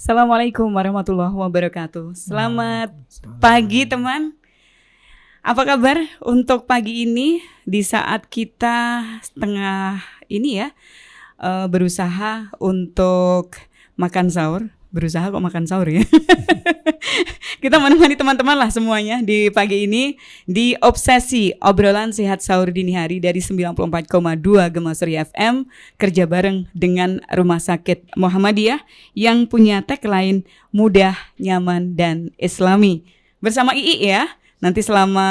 Assalamualaikum warahmatullahi wabarakatuh. Selamat pagi teman. Apa kabar untuk pagi ini di saat kita setengah ini ya berusaha untuk makan sahur. Berusaha kok makan sahur ya. Kita menemani teman-teman lah semuanya di pagi ini di Obsesi Obrolan Sehat Sahur Dini Hari dari 94,2 Gemasri FM, kerja bareng dengan Rumah Sakit Muhammadiyah yang punya tagline mudah, nyaman, dan Islami. Bersama Ii ya, nanti selama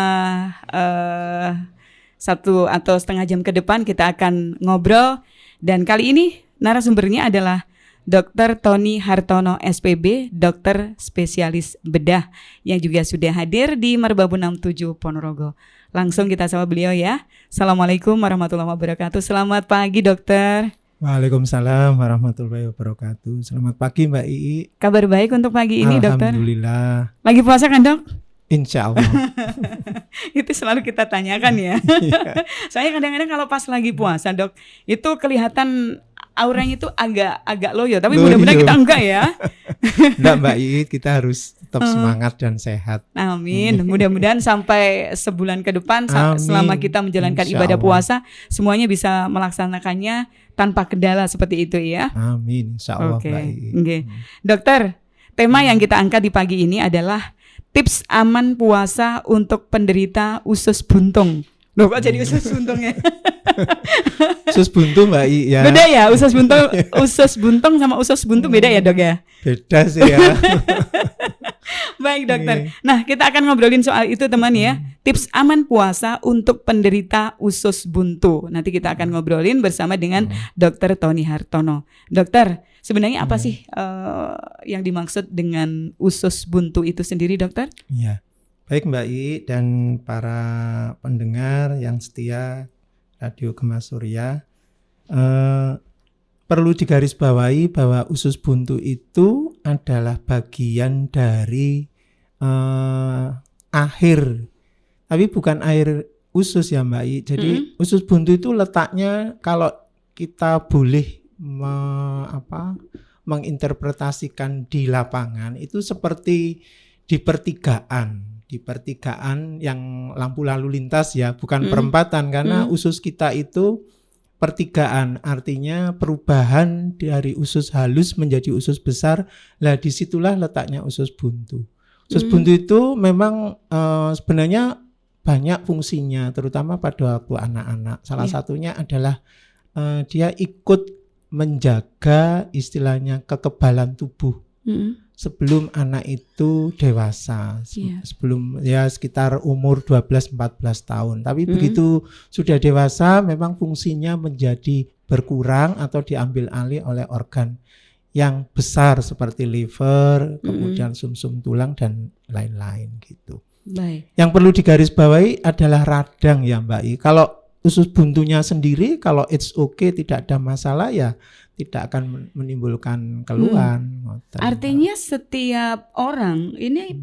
1 atau setengah jam ke depan kita akan ngobrol, dan kali ini narasumbernya adalah Dr. Tony Hartono SPB, dokter spesialis bedah yang juga sudah hadir di Merbabu 67 Ponorogo. Langsung kita sama beliau ya. Assalamualaikum warahmatullahi wabarakatuh. Selamat pagi dokter. Waalaikumsalam warahmatullahi wabarakatuh. Selamat pagi Mbak Ii. Kabar baik untuk pagi ini dokter? Alhamdulillah. Lagi puasa kan dok? Insya Allah. Itu selalu kita tanyakan ya. Saya kadang-kadang kalau pas lagi puasa dok, itu kelihatan auranya itu agak loyo, tapi mudah-mudahan kita enggak ya. Enggak Mbak Ii, kita harus tetap semangat dan sehat. Amin. Mudah-mudahan sampai sebulan ke depan selama kita menjalankan Insya ibadah Allah. puasa, semuanya bisa melaksanakannya tanpa kendala seperti itu ya. Amin, Insya Allah Oke. Mbak Ii. Oke. Dokter, tema yang kita angkat di pagi ini adalah tips aman puasa untuk penderita usus buntung. Loh kok jadi usus buntung ya? Usus buntu Mbak Ii ya. Beda ya, usus buntung sama usus buntu beda ya dok ya? Beda sih ya. Baik dokter. Nah kita akan ngobrolin soal itu teman ya. Tips aman puasa untuk penderita usus buntu. Nanti kita akan ngobrolin bersama dengan Dr. Tony Hartono. Dokter, sebenarnya apa sih yang dimaksud dengan usus buntu itu sendiri dokter? Iya. Baik Mbak Ii dan para pendengar yang setia Radio Gema Surya, perlu digarisbawahi bahwa usus buntu itu adalah bagian dari akhir, tapi bukan air usus ya Mbak Ii. Jadi usus buntu itu letaknya, kalau kita boleh menginterpretasikan di lapangan, itu seperti di pertigaan yang lampu lalu lintas ya, bukan perempatan, karena usus kita itu pertigaan, artinya perubahan dari usus halus menjadi usus besar. Lah disitulah letaknya usus buntu. Usus buntu itu memang sebenarnya banyak fungsinya, terutama pada waktu anak-anak. Salah satunya adalah dia ikut menjaga istilahnya kekebalan tubuh sebelum anak itu dewasa, sebelum ya sekitar umur 12-14 tahun. Tapi begitu sudah dewasa memang fungsinya menjadi berkurang atau diambil alih oleh organ yang besar seperti liver, kemudian sumsum tulang dan lain-lain gitu. Baik. Yang perlu digarisbawahi adalah radang ya Mbak I. Kalau usus buntunya sendiri, kalau it's okay, tidak ada masalah ya, tidak akan menimbulkan keluhan. Artinya setiap orang ini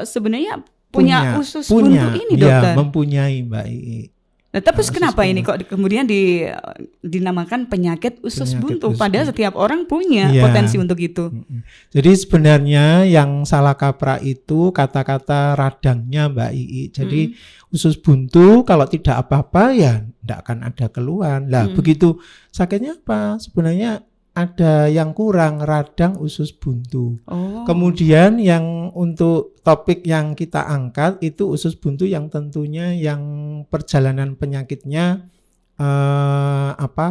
sebenarnya punya usus buntu ini dokter? Ya, mempunyai Mbak Ii. Nah, tapi kenapa ini kok kemudian dinamakan penyakit usus buntu? Padahal setiap orang punya potensi untuk itu. Jadi sebenarnya yang salah kaprah itu kata-kata radangnya Mbak Ii. Jadi usus buntu kalau tidak apa-apa ya tidak akan ada keluhan. Lah begitu sakitnya apa? Sebenarnya ada yang kurang, radang usus buntu. Kemudian yang untuk topik yang kita angkat itu usus buntu yang tentunya yang perjalanan penyakitnya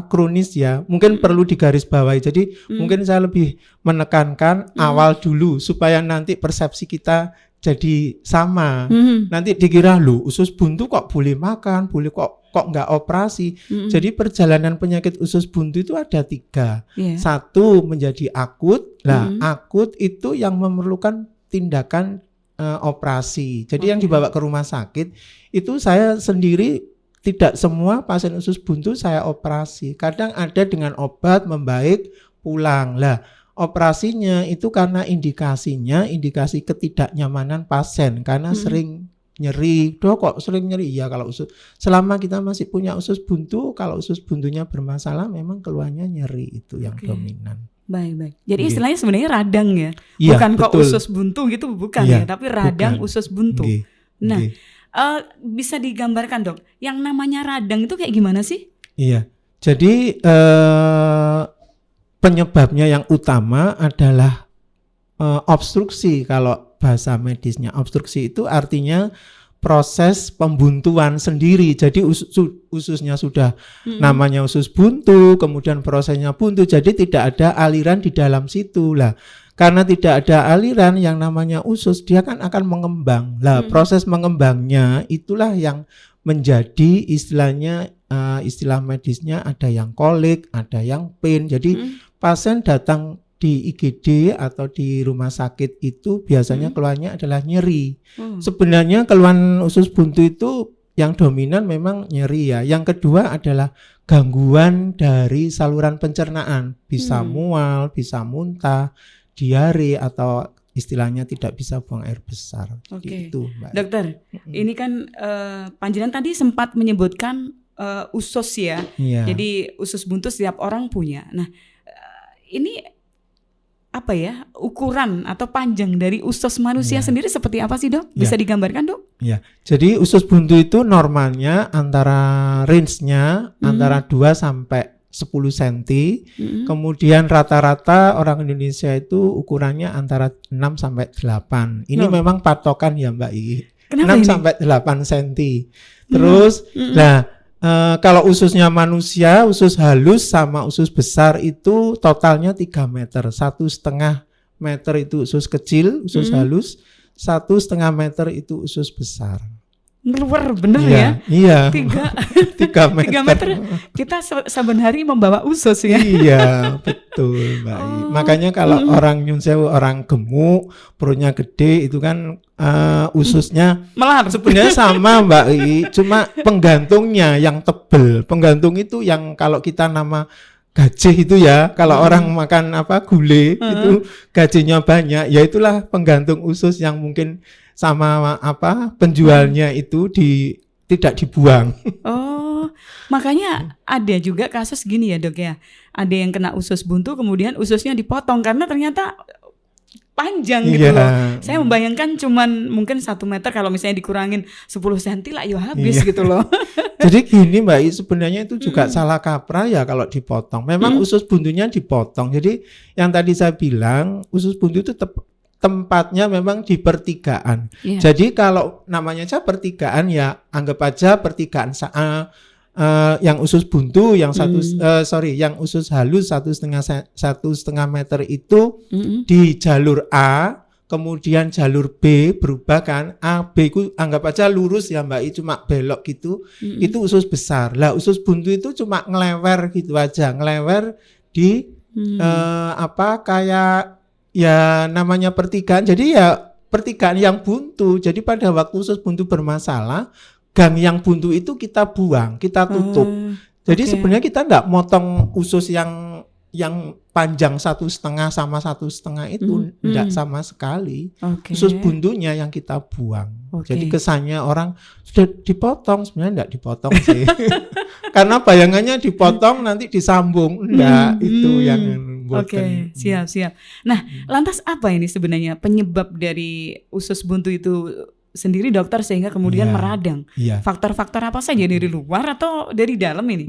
kronis ya. Mungkin perlu digarisbawahi. Jadi mungkin saya lebih menekankan awal dulu supaya nanti persepsi kita jadi sama. Nanti dikira usus buntu kok boleh makan, boleh kok nggak operasi. Jadi perjalanan penyakit usus buntu itu ada 3. Satu menjadi akut. Akut itu yang memerlukan tindakan operasi. Jadi yang dibawa ke rumah sakit itu saya sendiri tidak semua pasien usus buntu saya operasi. Kadang ada dengan obat membaik pulang. Lah operasinya itu karena indikasi ketidaknyamanan pasien karena sering nyeri. Dok kok sering nyeri? Ya kalau selama kita masih punya usus buntu, kalau usus buntunya bermasalah memang keluhannya nyeri, itu yang dominan. Baik. Jadi Nggih. istilahnya sebenarnya radang ya. Iya, Bukan kok betul. usus buntu gitu bukan Iya, ya, tapi radang bukan. usus buntu. Nggih, Nah, nggih. bisa digambarkan Dok, yang namanya radang itu kayak gimana sih? Iya. Jadi penyebabnya yang utama adalah obstruksi. Kalau bahasa medisnya obstruksi itu artinya proses pembuntuan sendiri. Jadi ususnya sudah namanya usus buntu, kemudian prosesnya buntu, jadi tidak ada aliran di dalam situ lah. Karena tidak ada aliran yang namanya usus, dia kan akan mengembang. Lah, proses mengembangnya itulah yang menjadi istilahnya istilah medisnya ada yang kolik, ada yang pain. Jadi pasien datang di IGD atau di rumah sakit itu biasanya keluhannya adalah nyeri. Sebenarnya keluhan usus buntu itu yang dominan memang nyeri ya. Yang kedua adalah gangguan dari saluran pencernaan, bisa mual, bisa muntah, diare, atau istilahnya tidak bisa buang air besar. Oke. Itu, Mbak. Dokter, ini kan panjenengan tadi sempat menyebutkan usus ya. Iya. Jadi usus buntu setiap orang punya. Nah, ini apa ya, ukuran atau panjang dari usus manusia sendiri seperti apa sih Dok? Bisa digambarkan Dok? Ya, jadi usus buntu itu normalnya antara range-nya antara 2 sampai 10 cm. Kemudian rata-rata orang Indonesia itu ukurannya antara 6 sampai 8. Ini memang patokan ya Mbak I. Kenapa 6 ini? sampai 8 cm. Terus kalau ususnya manusia, usus halus sama usus besar itu totalnya 3 meter. 1,5 meter itu usus kecil, usus halus. 1,5 meter itu usus besar. Ngeluar bener Iya, ya? iya. 3 meter. 3 meter. Kita saben hari membawa usus ya. Iya, betul Mbak I. Makanya kalau orang nyun sewu, orang gemuk, perutnya gede itu kan ususnya Melar. sebenarnya sama Mbak I, cuma penggantungnya yang tebel. Penggantung itu yang kalau kita nama gajih itu ya, kalau orang makan gulai itu gajinya banyak, ya itulah penggantung usus yang mungkin sama penjualnya itu tidak dibuang. Oh, makanya ada juga kasus gini ya Dok ya. Ada yang kena usus buntu kemudian ususnya dipotong karena ternyata panjang gitu Iya. loh. Saya membayangkan cuman mungkin 1 meter, kalau misalnya dikurangin 10 cm lah ya habis gitu loh. Jadi gini Mbak I, sebenarnya itu juga salah kaprah ya kalau dipotong. Memang usus buntunya dipotong. Jadi yang tadi saya bilang usus buntu itu tempatnya memang di pertigaan. Iya. Jadi kalau namanya aja pertigaan ya anggap aja pertigaan yang usus buntu yang yang usus halus 1,5 meter itu di jalur A, kemudian jalur B berubah kan, A B ku anggap aja lurus ya Mbak I, cuma belok gitu, itu usus besar. Lah usus buntu itu cuma ngelewer gitu aja, ngelewer di kayak ya namanya pertigaan. Jadi ya pertigaan yang buntu. Jadi pada waktu usus buntu bermasalah, gang yang buntu itu kita buang, kita tutup. Jadi sebenarnya kita enggak motong usus yang panjang 1,5 sama 1,5 itu enggak sama sekali. Usus buntunya yang kita buang. Jadi kesannya orang sudah dipotong, sebenarnya enggak dipotong sih. Karena bayangannya dipotong nanti disambung, enggak, itu yang Oke, siap. Nah, lantas apa ini sebenarnya penyebab dari usus buntu itu sendiri dokter sehingga kemudian meradang? Iya. Faktor-faktor apa saja dari luar atau dari dalam ini?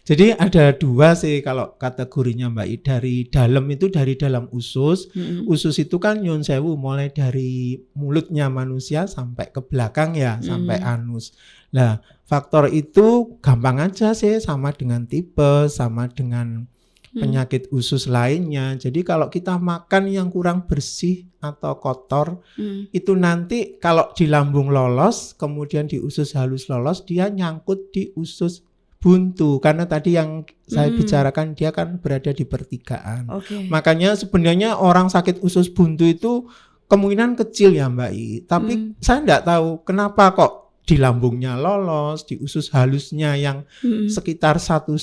Jadi ada 2 sih kalau kategorinya Mbak I. Dari dalam itu dari dalam usus. Usus itu kan nyun sewu mulai dari mulutnya manusia sampai ke belakang ya, sampai anus. Nah, faktor itu gampang aja sih, sama dengan tipes, sama dengan penyakit usus lainnya. Jadi kalau kita makan yang kurang bersih atau kotor, itu nanti kalau di lambung lolos, kemudian di usus halus lolos, dia nyangkut di usus buntu. Karena tadi yang saya bicarakan dia kan berada di pertigaan. Makanya sebenarnya orang sakit usus buntu itu kemungkinan kecil ya Mbak I. Tapi saya enggak tahu kenapa kok di lambungnya lolos, di usus halusnya yang sekitar 1,5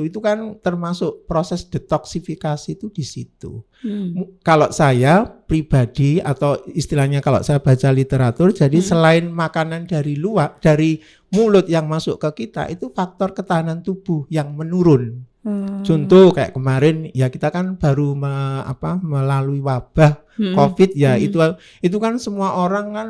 itu kan termasuk proses detoksifikasi itu di situ. Kalau saya pribadi atau istilahnya kalau saya baca literatur, jadi selain makanan dari luar, dari mulut yang masuk ke kita, itu faktor ketahanan tubuh yang menurun. Contoh kayak kemarin ya kita kan baru melalui wabah COVID ya, itu kan semua orang kan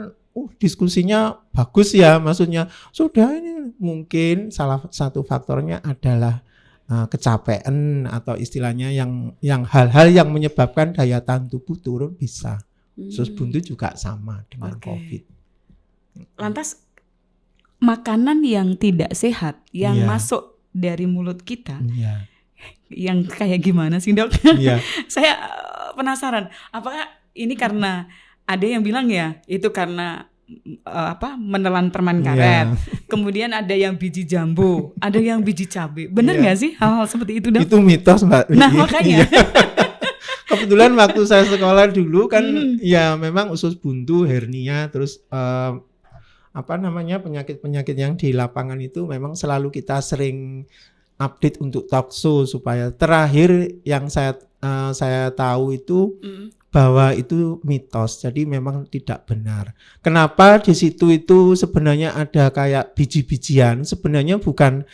diskusinya bagus ya, maksudnya sudah ini mungkin salah satu faktornya adalah kecapean atau istilahnya yang hal-hal yang menyebabkan daya tahan tubuh turun bisa. Usus buntu juga sama dengan COVID. Lantas makanan yang tidak sehat yang masuk dari mulut kita, yang kayak gimana sih dok? Saya penasaran, apakah ini karena ada yang bilang ya itu karena menelan permen karet, kemudian ada yang biji jambu, ada yang biji cabai, benar nggak sih hal-hal seperti itu dok? Itu mitos Mbak. Nah makanya. Kebetulan waktu saya sekolah dulu kan ya memang usus buntu, hernia, terus penyakit-penyakit yang di lapangan itu memang selalu kita sering update untuk talk show, supaya terakhir yang saya tahu itu bahwa itu mitos, jadi memang tidak benar. Kenapa di situ itu sebenarnya ada kayak biji-bijian? Sebenarnya bukan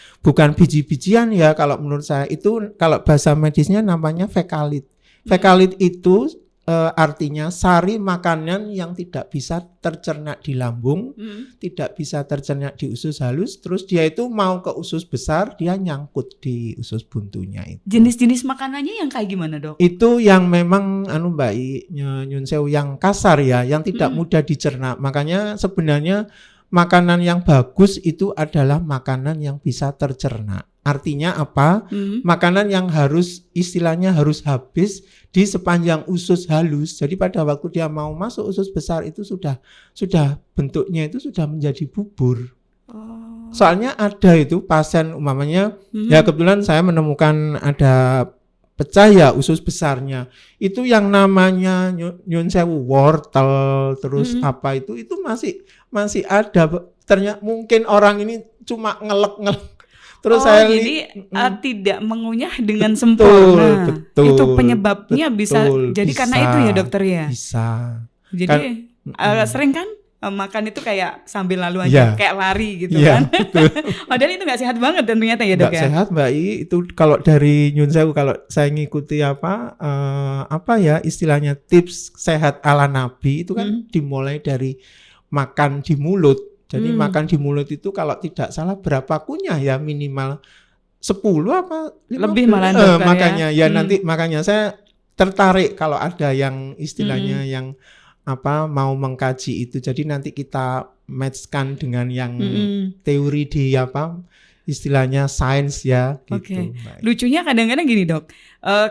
biji-bijian ya, kalau menurut saya itu kalau bahasa medisnya namanya fekalit. Fekalit itu artinya sari makanan yang tidak bisa tercerna di lambung, tidak bisa tercerna di usus halus, terus dia itu mau ke usus besar, dia nyangkut di usus buntunya itu. Jenis-jenis makanannya yang kayak gimana dok? Itu yang memang Mbak Nyun Sewu, yang kasar ya, yang tidak mudah dicerna. Makanya sebenarnya makanan yang bagus itu adalah makanan yang bisa tercerna. Artinya apa? Makanan yang istilahnya harus habis di sepanjang usus halus. Jadi pada waktu dia mau masuk usus besar itu sudah bentuknya itu sudah menjadi bubur. Soalnya ada itu pasien umpamanya, ya kebetulan saya menemukan ada pecah ya usus besarnya. Itu yang namanya Nyun Sewu wortel, terus apa itu masih ada. Ternyata mungkin orang ini cuma ngelek. Terus saya tidak mengunyah dengan sempurna. Betul, itu penyebabnya bisa jadi karena itu ya dokter ya. Bisa. Jadi sering kan makan itu kayak sambil lalu aja, kayak lari gitu kan. Padahal itu nggak sehat banget dan ternyata ya dok. Nggak sehat Mbak itu kalau dari Nyun Sewu, kalau saya ngikuti istilahnya tips sehat ala Nabi itu kan dimulai dari makan di mulut. Jadi makan di mulut itu kalau tidak salah berapa kunyah ya, minimal 10 apa 15? Lebih malah dokter makanya ya nanti makanya saya tertarik kalau ada yang istilahnya yang mau mengkaji itu. Jadi nanti kita matchkan dengan yang teori di istilahnya sains ya gitu. Lucunya kadang-kadang gini dok,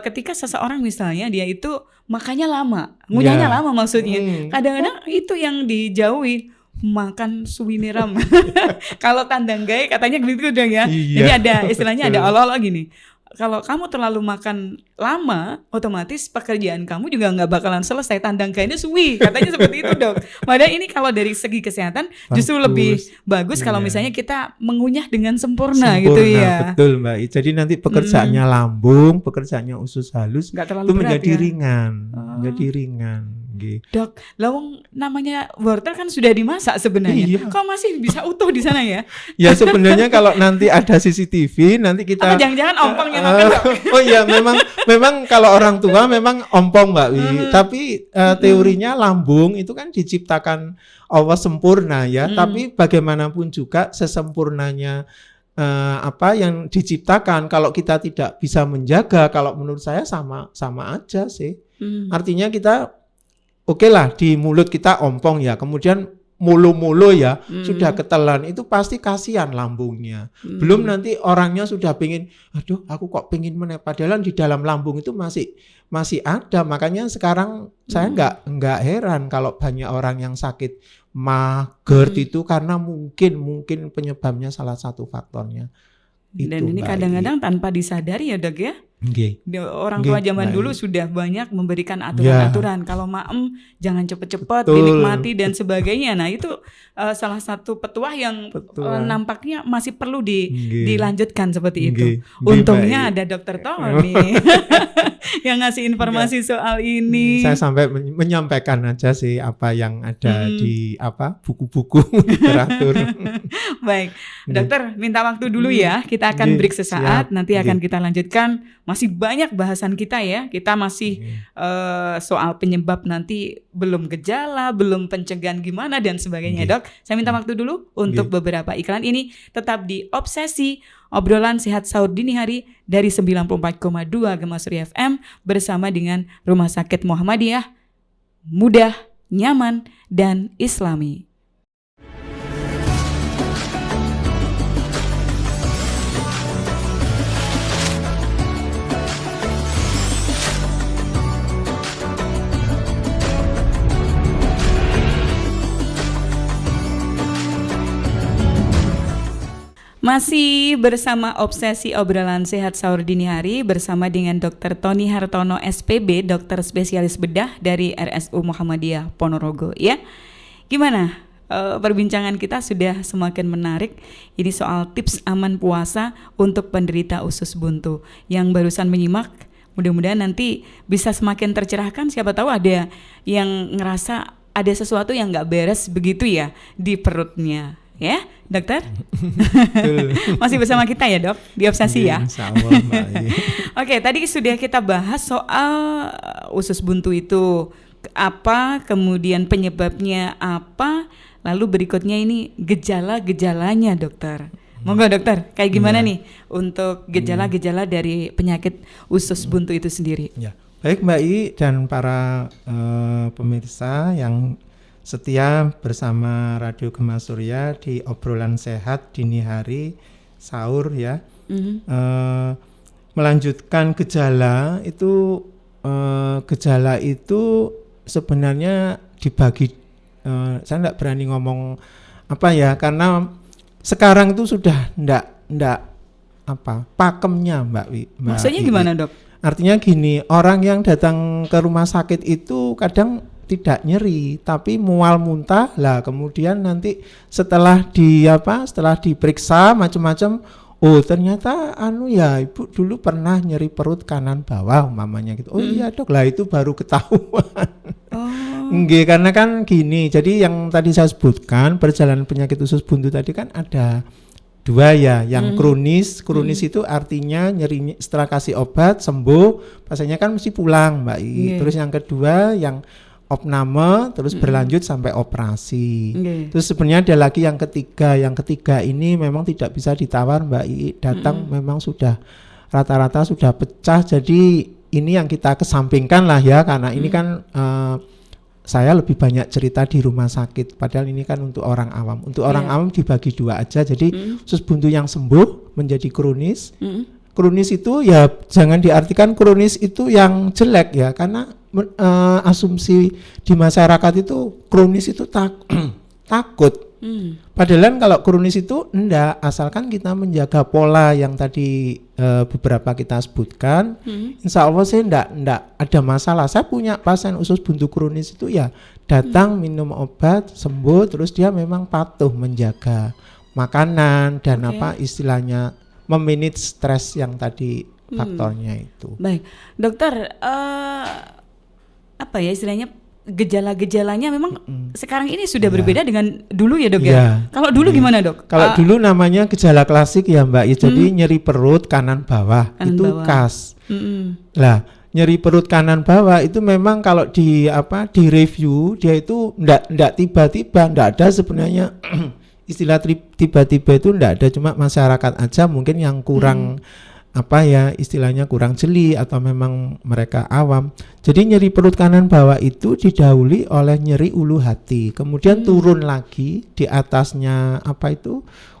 ketika seseorang misalnya dia itu makannya lama, ngunyahnya lama maksudnya, kadang-kadang itu yang dijauhi. Makan suwiniram. Kalau tandang gae katanya begitu dong ya. Jadi ada istilahnya ada olo-olo gini. Kalau kamu terlalu makan lama, otomatis pekerjaan kamu juga nggak bakalan selesai. Tandang gae suwi, katanya seperti itu dok. Padahal ini kalau dari segi kesehatan justru lebih bagus kalau misalnya kita mengunyah dengan sempurna gitu ya. Betul Mbak. Jadi nanti pekerjaannya lambung, pekerjaannya usus halus itu menjadi ringan, menjadi ringan. Dok, lawang namanya wortel kan sudah dimasak sebenarnya. Kok masih bisa utuh di sana ya? Ya sebenarnya kalau nanti ada CCTV nanti kita. Apa jangan-jangan ompong yang makan dok? Oh iya, memang kalau orang tua memang ompong Mbak Wi. Tapi teorinya lambung itu kan diciptakan Allah sempurna ya. Tapi bagaimanapun juga sesempurnanya yang diciptakan, kalau kita tidak bisa menjaga, kalau menurut saya sama aja sih. Artinya kita oke lah di mulut kita ompong ya, kemudian mulu-mulu ya sudah ketelan, itu pasti kasihan lambungnya. Belum nanti orangnya sudah pengen, aduh aku kok pengen meneh, padahal di dalam lambung itu masih ada. Makanya sekarang saya nggak heran kalau banyak orang yang sakit GERD itu karena mungkin penyebabnya salah satu faktornya. Dan ini kadang-kadang tanpa disadari ya dok ya. Nggih. Orang Nggih, tua zaman Mbak dulu I. sudah banyak memberikan aturan-aturan. Kalau maem jangan cepet-cepet, Betul. dinikmati dan sebagainya. Nah itu salah satu petuah yang Petuah. nampaknya masih perlu Nggih. dilanjutkan seperti itu. Nggih, nggih, Untungnya Mbak I. ada Dokter Tony yang ngasih informasi soal ini. Saya sampai menyampaikan aja sih apa yang ada di buku-buku literatur. Baik, dokter minta waktu dulu ya. Kita akan Nggih, break sesaat. siap. Nanti akan Nggih. kita lanjutkan. Masih banyak bahasan kita ya. Kita masih soal penyebab nanti belum gejala, belum pencegahan gimana dan sebagainya, Nggih. Dok. Saya minta waktu dulu untuk Nggih. beberapa iklan ini. Tetap di Obsesi, obrolan sehat sahur dini hari dari 94,2 Gema Surya FM bersama dengan Rumah Sakit Muhammadiyah. Mudah, nyaman, dan Islami. Masih bersama Obsesi Obrolan Sehat Sahur Dini Hari bersama dengan Dr. Tony Hartono SPB, dokter spesialis bedah dari RSU Muhammadiyah Ponorogo ya. Gimana? Perbincangan kita sudah semakin menarik. Ini soal tips aman puasa untuk penderita usus buntu. Yang barusan menyimak, mudah-mudahan nanti bisa semakin tercerahkan. Siapa tahu ada yang ngerasa ada sesuatu yang nggak beres begitu ya di perutnya. Ya, dokter? Masih bersama kita ya, Dok, di Obsesi ya? Insya Allah, Mbak I. Oke, tadi sudah kita bahas soal usus buntu itu apa, kemudian penyebabnya apa, lalu berikutnya ini gejala-gejalanya, dokter. Monggo dokter, kayak gimana nih untuk gejala-gejala dari penyakit usus buntu itu sendiri? Ya. Baik Mbak I dan para pemirsa yang setia bersama Radio Gema Surya di obrolan sehat dini hari sahur ya. Melanjutkan gejala itu sebenarnya dibagi, saya tidak berani ngomong apa ya, karena sekarang itu sudah ndak pakemnya Mbak Maksudnya gimana, Dok? Artinya gini, orang yang datang ke rumah sakit itu kadang tidak nyeri tapi mual muntah lah, kemudian nanti setelah diperiksa macam-macam, oh ternyata ya ibu dulu pernah nyeri perut kanan bawah umpamanya gitu. Oh iya dok, lah itu baru ketahuan. Nggih, karena kan gini, jadi yang tadi saya sebutkan perjalanan penyakit usus buntu tadi kan ada dua ya, yang kronis itu artinya nyeri setelah kasih obat sembuh, pasiennya kan mesti pulang Mbak I. Terus yang kedua yang opname terus berlanjut sampai operasi. Terus sebenarnya ada lagi yang ketiga ini memang tidak bisa ditawar Mbak I, datang memang sudah rata-rata sudah pecah, jadi ini yang kita kesampingkan lah ya, karena ini kan saya lebih banyak cerita di rumah sakit, padahal ini kan untuk orang awam. Untuk orang awam dibagi dua aja, jadi usus buntu yang sembuh menjadi kronis. Kronis itu ya jangan diartikan kronis itu yang jelek ya, karena asumsi di masyarakat itu kronis itu takut. Padahal kalau kronis itu enggak, asalkan kita menjaga pola yang tadi beberapa kita sebutkan, insya Allah sih enggak ada masalah. Saya punya pasien usus buntu kronis itu ya datang minum obat sembuh, terus dia memang patuh menjaga makanan dan istilahnya memanage stres yang tadi faktornya itu. Baik, dokter, apa ya istilahnya gejala-gejalanya memang sekarang ini sudah berbeda dengan dulu ya dok ya? Kalau dulu gimana dok? Kalau dulu namanya gejala klasik ya Mbak, jadi nyeri perut kanan bawah itu khas. Lah nyeri perut kanan bawah itu memang kalau di review dia itu ndak tiba-tiba, ndak ada sebenarnya istilah tiba-tiba itu ndak ada, cuma masyarakat aja mungkin yang kurang istilahnya kurang jeli atau memang mereka awam. Jadi nyeri perut kanan bawah itu didahului oleh nyeri ulu hati, kemudian turun lagi di atasnya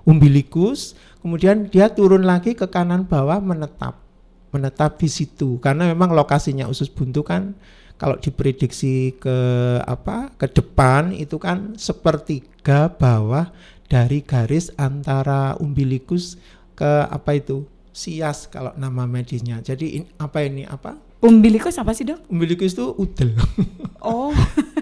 umbilikus, kemudian dia turun lagi ke kanan bawah menetap di situ, karena memang lokasinya usus buntu kan kalau diprediksi ke depan itu kan sepertiga bawah dari garis antara umbilikus ke sias kalau nama medisnya. Jadi apa ini apa? Umbilikus apa sih, Dok? Umbilikus itu udel. Oh,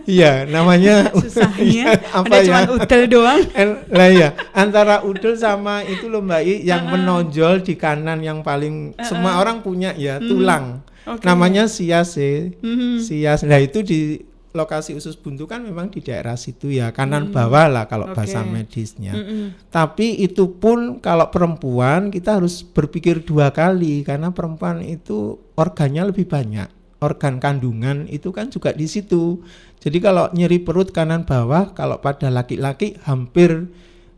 Iya, namanya susahnya. apa Ada ya? cuma udel doang. Lah ya, antara udel sama itu loh Mbak I, yang menonjol di kanan yang paling semua orang punya ya, tulang. Oke. Namanya sias sih. Mhm. Sias. Nah, itu di lokasi usus buntu kan memang di daerah situ ya, kanan bawah lah kalau Oke. bahasa medisnya. Mhm. Tapi itu pun kalau perempuan kita harus berpikir 2 kali karena perempuan itu organnya lebih banyak. Organ kandungan itu kan juga di situ. Jadi kalau nyeri perut kanan bawah, kalau pada laki-laki hampir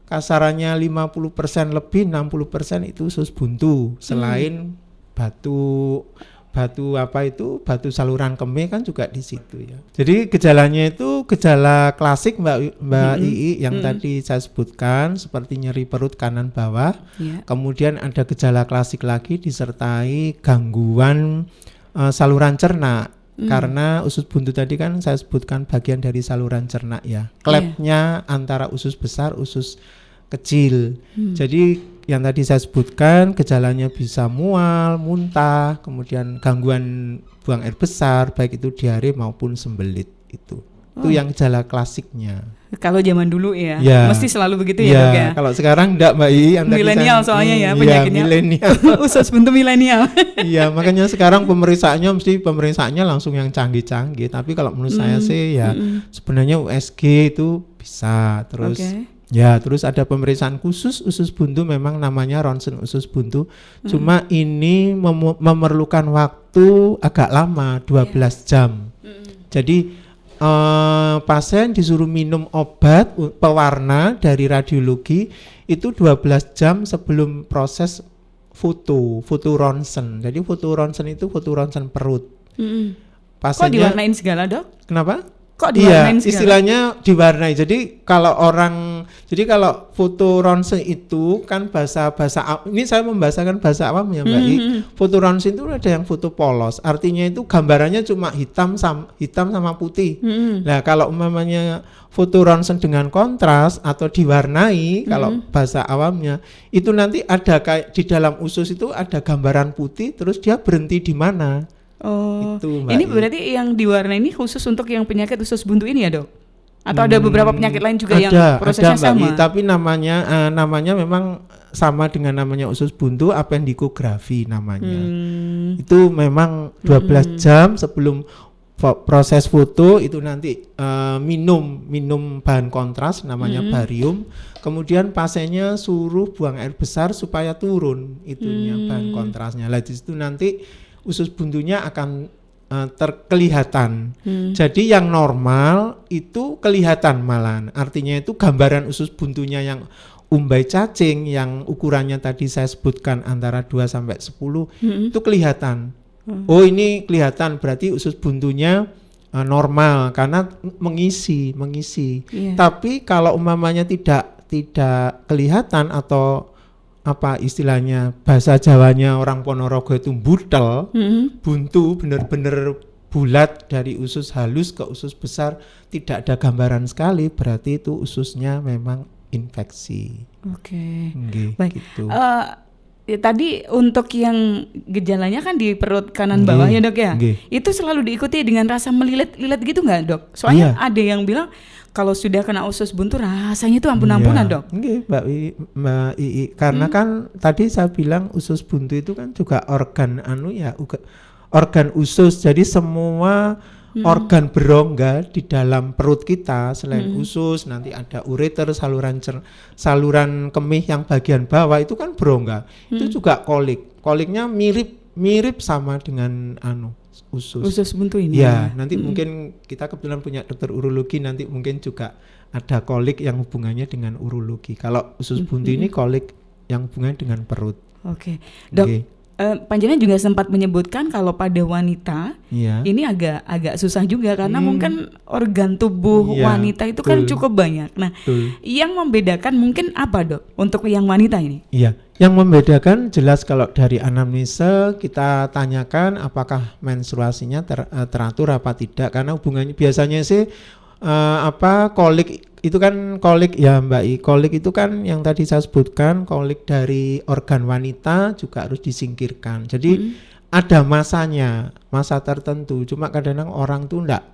kasarannya 50% lebih, 60% itu usus buntu. Selain batu batu saluran kemih kan juga di situ ya. Jadi gejalanya itu gejala klasik Mbak Ii yang tadi saya sebutkan seperti nyeri perut kanan bawah. Iya. Kemudian ada gejala klasik lagi disertai gangguan saluran cerna. Karena usus buntu tadi kan saya sebutkan bagian dari saluran cerna ya. Klepnya antara usus besar, usus kecil. Jadi yang tadi saya sebutkan gejalanya bisa mual, muntah, kemudian gangguan buang air besar baik itu diare maupun sembelit itu. Itu yang gejala klasiknya. Kalau zaman dulu ya, Ya. mesti selalu begitu ya, Dok ya. Kalau sekarang enggak Mbak I yang tadi Milenial saya- soalnya ya iya, penyakitnya. milenial. Usus buntu milenial. Iya, makanya sekarang pemeriksaannya langsung yang canggih-canggih. Tapi kalau menurut saya sih ya sebenarnya USG itu bisa. Terus Oke. ya, terus ada pemeriksaan khusus usus buntu memang namanya ronsen usus buntu. Cuma ini memerlukan waktu agak lama, 12 jam. Jadi pasien disuruh minum obat pewarna dari radiologi itu 12 jam sebelum proses foto ronsen. Jadi foto ronsen itu foto ronsen perut. Kok Pasiennya diwarnain segala, Dok? kenapa? Kok Iya, diwarnain segala? istilahnya diwarnai. Jadi kalau foto ronsen itu kan ini saya membahasakan bahasa awam ya Mbak I. Foto ronsen itu ada yang foto polos, artinya itu gambarannya cuma hitam sama putih. Nah, kalau umpamanya foto ronsen dengan kontras atau diwarnai, kalau bahasa awamnya itu nanti ada kayak di dalam usus itu ada gambaran putih, terus dia berhenti di mana? Oh, Itu, Mbak ini I. berarti yang diwarna ini khusus untuk yang penyakit usus buntu ini ya, Dok? Atau ada beberapa penyakit lain juga yang prosesnya ada, Mbak sama? I, tapi namanya memang sama dengan namanya usus buntu, appendikografi namanya. Itu memang 12 jam sebelum proses foto itu nanti minum bahan kontras namanya barium. Kemudian pasiennya suruh buang air besar supaya turun itunya bahan kontrasnya. Lah di situ nanti usus buntunya akan terkelihatan. Jadi yang normal itu kelihatan malahan. Artinya itu gambaran usus buntunya yang umbai cacing yang ukurannya tadi saya sebutkan antara 2 sampai 10 itu kelihatan. Oh, ini kelihatan berarti usus buntunya normal karena mengisi. Iya. Tapi kalau umpamanya tidak kelihatan atau apa istilahnya bahasa Jawanya orang Ponorogo itu butel, buntu benar-benar bulat dari usus halus ke usus besar tidak ada gambaran sekali, berarti itu ususnya memang infeksi. Oke. Nggih, Baik. gitu. Ya, tadi untuk yang gejalanya kan di perut kanan Nggih, bawah ya, Dok ya. nggih. Itu selalu diikuti dengan rasa melilit-lilit gitu nggak, Dok? Soalnya ada yang bilang kalau sudah kena usus buntu rasanya itu ampun-ampunan, Iya, Dok. nggih, Mbak Ii. Karena kan tadi saya bilang usus buntu itu kan juga organ organ usus. Jadi semua organ berongga di dalam perut kita selain usus nanti ada ureter, saluran kemih yang bagian bawah itu kan berongga. Itu juga kolik. Koliknya mirip sama dengan usus. Usus buntu ini. Ya, nanti mungkin kita kebetulan punya dokter urologi, nanti mungkin juga ada kolik yang hubungannya dengan urologi. Kalau usus buntu ini kolik yang hubungannya dengan perut. Oke. Dok, Oke. Panjenengan juga sempat menyebutkan kalau pada wanita Iya. ini agak susah juga karena mungkin organ tubuh Iya, wanita itu kan betul. cukup banyak. Nah, Betul. yang membedakan mungkin apa, Dok, untuk yang wanita ini? Iya, yang membedakan jelas kalau dari anamnesa kita tanyakan apakah menstruasinya teratur apa tidak, karena hubungannya biasanya sih kolik itu kan kolik ya Mbak I. Kolik itu kan yang tadi saya sebutkan, kolik dari organ wanita juga harus disingkirkan. Jadi ada masanya, masa tertentu. Cuma kadang-kadang orang tuh enggak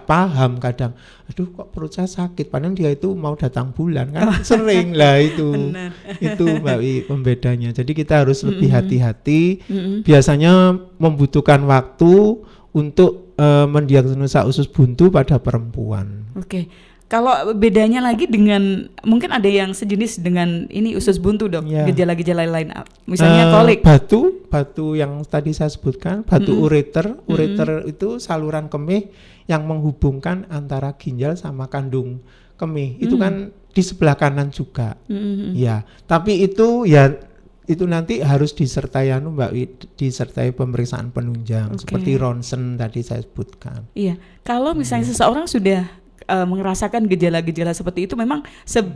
paham kadang. Aduh kok perut saya sakit, padahal dia itu mau datang bulan kan sering lah itu. Benar. Itu Mbak I pembedanya. Jadi kita harus lebih hati-hati. Biasanya membutuhkan waktu untuk mendiagnosa usus buntu pada perempuan. Oke. Kalau bedanya lagi dengan mungkin ada yang sejenis dengan ini usus buntu dok, Ya. gejala-gejala lain, misalnya kolik. Batu yang tadi saya sebutkan, batu ureter. Ureter itu saluran kemih yang menghubungkan antara ginjal sama kandung kemih. Itu kan di sebelah kanan juga. Ya, tapi itu nanti harus disertai Mbak Wi, disertai pemeriksaan penunjang seperti ronsen tadi saya sebutkan. Iya, kalau misalnya seseorang sudah merasakan gejala-gejala seperti itu, memang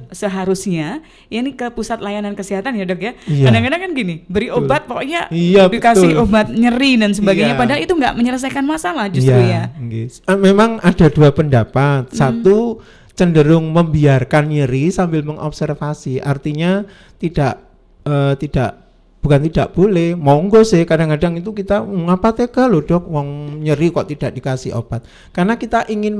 seharusnya ini ke pusat layanan kesehatan ya dok ya. Iya. Kadang-kadang kan gini, beri obat pokoknya betul. dikasih obat nyeri dan sebagainya, padahal itu nggak menyelesaikan masalah justru ya. Memang ada dua pendapat. Satu cenderung membiarkan nyeri sambil mengobservasi, artinya bukan tidak boleh, monggo sih kadang-kadang itu kita ngapa tega loh dok, wong nyeri kok tidak dikasih obat. Karena kita ingin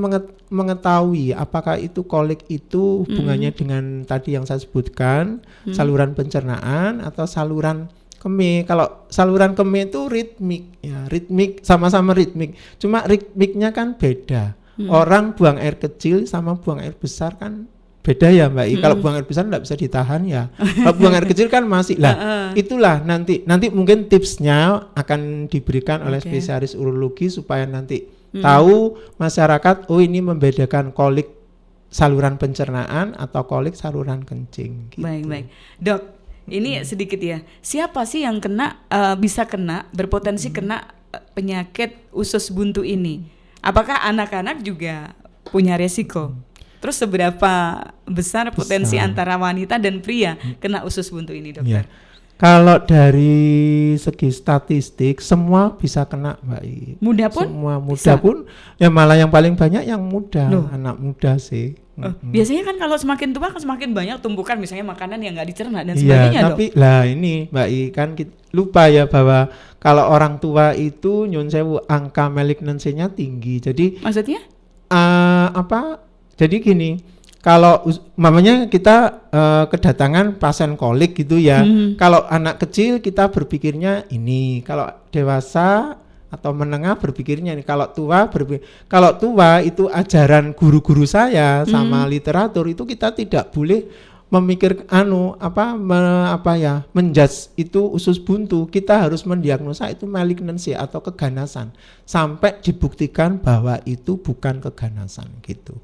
mengetahui apakah itu kolik itu hubungannya dengan tadi yang saya sebutkan, saluran pencernaan atau saluran kemih. Kalau saluran kemih itu ritmik, sama-sama ritmik. Cuma ritmiknya kan beda. Orang buang air kecil sama buang air besar kan beda ya Mbak I. Kalau buang air besar enggak bisa ditahan ya. Kalau buang air kecil kan masih lah. Itulah nanti mungkin tipsnya akan diberikan oleh spesialis urologi supaya nanti tahu masyarakat, oh ini membedakan kolik saluran pencernaan atau kolik saluran kencing gitu. Baik. Dok, ini sedikit ya. Siapa sih yang bisa berpotensi kena penyakit usus buntu ini? Apakah anak-anak juga punya resiko? Terus seberapa besar potensi antara wanita dan pria kena usus buntu ini, dokter? Ya. Kalau dari segi statistik semua bisa kena, Mbak I. Muda pun? Semua muda pun, ya malah yang paling banyak yang muda, anak muda sih. Biasanya kan kalau semakin tua kan semakin banyak tumpukan misalnya makanan yang nggak dicerna dan sebagainya, tapi lah ini Mbak I kan lupa ya bahwa kalau orang tua itu nyun sewu angka malignansinya tinggi. Jadi maksudnya? Jadi gini, kalau mamanya kita kedatangan pasien kolik gitu ya. Kalau anak kecil kita berpikirnya ini, kalau dewasa atau menengah berpikirnya ini, kalau tua itu ajaran guru-guru saya sama literatur itu kita tidak boleh memikir menjudge itu usus buntu. Kita harus mendiagnosa itu malignansi atau keganasan sampai dibuktikan bahwa itu bukan keganasan gitu.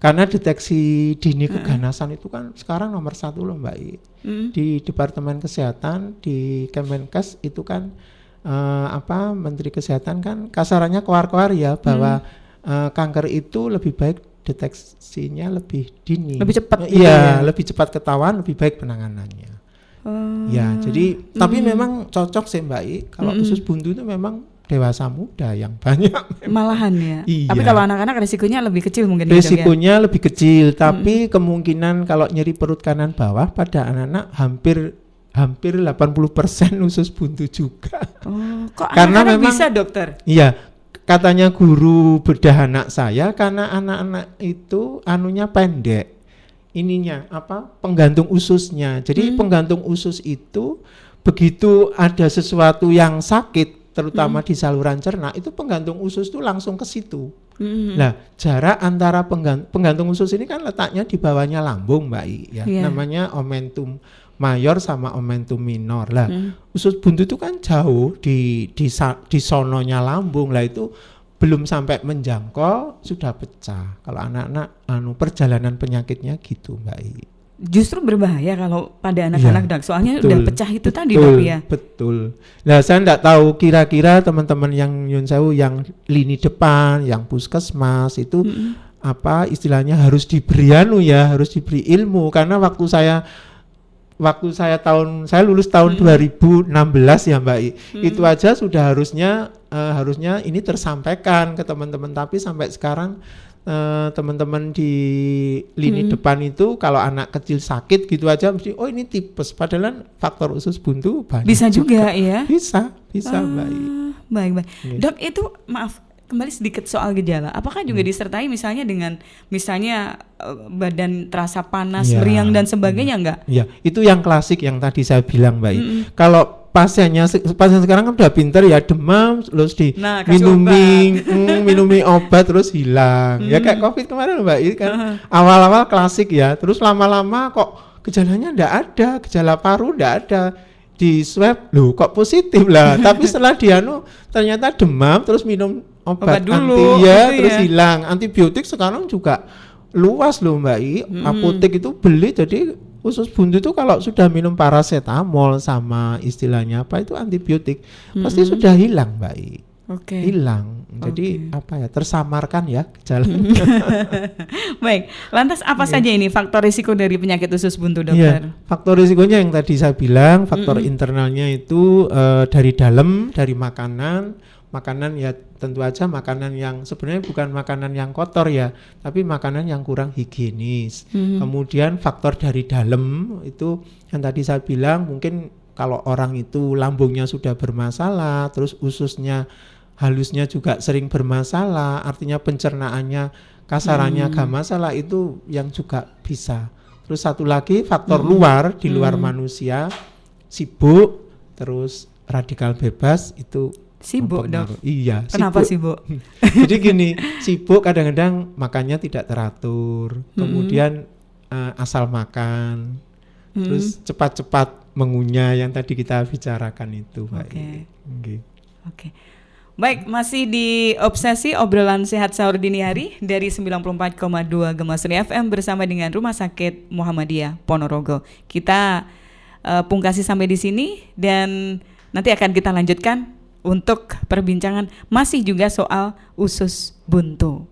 Karena deteksi dini keganasan itu kan sekarang nomor 1 loh Mbak I. Di Departemen Kesehatan di Kemenkes itu kan Menteri Kesehatan kan kasarannya keluar-keluar ya bahwa kanker itu lebih baik deteksinya lebih dini. Lebih cepat gitu ya? Lebih cepat ketahuan, lebih baik penanganannya. Ya, jadi tapi memang cocok sih Mbak I kalau usus buntu itu memang dewasa muda yang banyak malahan ya. Iya. Tapi kalau anak-anak resikonya lebih kecil mungkin. Resikonya lebih kecil, tapi kemungkinan kalau nyeri perut kanan bawah pada anak-anak hampir 80% usus buntu juga. Oh, kok karena anak-anak memang bisa dokter? Iya, katanya guru bedah anak saya karena anak-anak itu anunya pendek. Ininya penggantung ususnya. Jadi penggantung usus itu begitu ada sesuatu yang sakit terutama di saluran cerna itu penggantung usus itu langsung ke situ. Nah, jarak antara penggantung usus ini kan letaknya di bawahnya lambung, Mbak I ya. Namanya omentum mayor sama omentum minor. Lah, usus buntu itu kan jauh di sononya lambung. Lah itu belum sampai menjangkau sudah pecah. Kalau anak-anak perjalanan penyakitnya gitu, Mbak I. Justru berbahaya kalau pada anak-anak dok. Soalnya udah pecah itu tadi dok ya. Betul. Nah, saya enggak tahu kira-kira teman-teman yang nyun sewu yang lini depan, yang puskesmas itu istilahnya harus diberi harus diberi ilmu karena waktu saya lulus tahun 2016 ya Mbak I. Itu aja sudah harusnya ini tersampaikan ke teman-teman, tapi sampai sekarang teman-teman di lini depan itu kalau anak kecil sakit gitu aja mesti oh ini tipes, padahal faktor usus buntu banyak Bisa juga ya. bisa Mbak. Baik. Iya. Dok, itu maaf kembali sedikit soal gejala. Apakah juga disertai misalnya dengan badan terasa panas, Ya. meriang dan sebagainya enggak? Ya, itu yang klasik yang tadi saya bilang Mbak. Kalau pasien sekarang kan udah pinter ya, demam terus Nah, kasih minumi obat terus hilang. Ya kayak COVID kemarin Mbak, itu kan awal-awal klasik ya, terus lama-lama kok gejalanya ndak ada, gejala paru ndak ada. Di swab, loh kok positif lah. Tapi setelah ternyata demam terus minum obat dulu, anti ya, gitu terus ya. hilang. Antibiotik sekarang juga luas loh Mbak. Apotek itu beli, jadi usus buntu itu kalau sudah minum paracetamol sama istilahnya apa itu antibiotik pasti sudah hilang Mbak. Oke. Hilang. Jadi tersamarkan ya gejalanya. Baik. Lantas apa saja ini faktor risiko dari penyakit usus buntu, dokter? Iya, faktor risikonya yang tadi saya bilang, faktor internalnya itu dari dalam, dari makanan ya tentu aja makanan yang sebenarnya bukan makanan yang kotor ya, tapi makanan yang kurang higienis. Kemudian faktor dari dalam itu yang tadi saya bilang, mungkin kalau orang itu lambungnya sudah bermasalah, terus ususnya halusnya juga sering bermasalah, artinya pencernaannya kasarannya gak masalah, itu yang juga bisa. Terus satu lagi faktor luar, di luar manusia, sibuk, terus radikal bebas itu Sibuk, Dok. Iya, Kenapa sibuk? Jadi gini, sibuk kadang-kadang makannya tidak teratur, kemudian asal makan, terus cepat-cepat mengunyah yang tadi kita bicarakan itu, Mbak. Oke. Baik, masih di Obsesi Obrolan Sehat Sahur Dini Hari dari 94,2 Gemasri FM bersama dengan Rumah Sakit Muhammadiyah Ponorogo. Kita pungkasi sampai di sini dan nanti akan kita lanjutkan untuk perbincangan masih juga soal usus buntu.